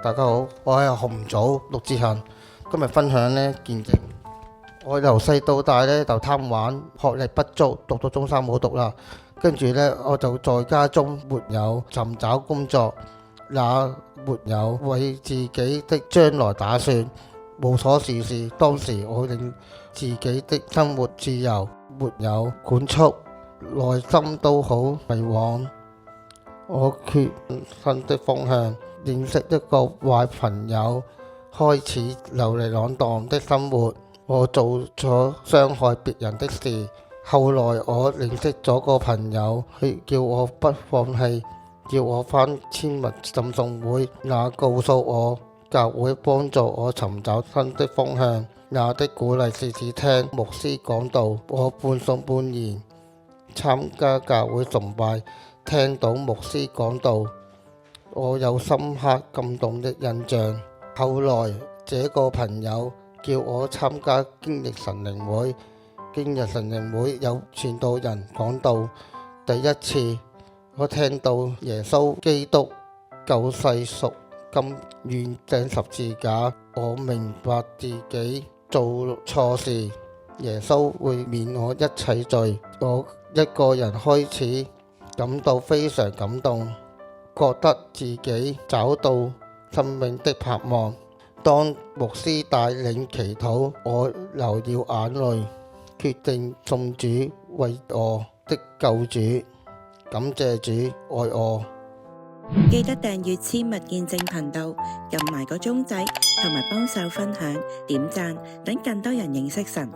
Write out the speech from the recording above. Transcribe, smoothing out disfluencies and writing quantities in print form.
大家好，我係紅棗陸志恒，今日分享呢見證。我由細到大呢就貪玩，學歷不足，讀到中三冇讀啦。跟住呢，我就在家中沒有尋找工作，也沒有為自己的將來打算，無所事事。當時我令自己的生活自由，沒有管束，內心都好迷惘。我缺新的方向，認識一個壞朋友，開始流離浪蕩的生活。我做咗傷害別人的事。後來我認識咗個朋友，佢叫我不放棄，叫我返簽密浸信會，也告訴我教會幫助我尋找新的方向，也的鼓勵時時聽牧師講道。我半信半疑參加教會崇拜，聽到牧師講道，我有深刻感動的印象。後來這個朋友叫我參加經歷神靈會，經歷神靈會有傳道人講道。第一次我聽到耶穌基督救世贖金願釘十字架，我明白自己做錯事，耶穌會免我一切罪。我一個人開始感到非常感動，覺得自己找到生命的盼望。當牧師帶領祈禱，我流了眼淚，決定信主為我的救主。感謝主愛我。記得訂閱簽密見證頻道，撳埋個鐘仔，同埋幫手分享、點讚，等更多人認識神。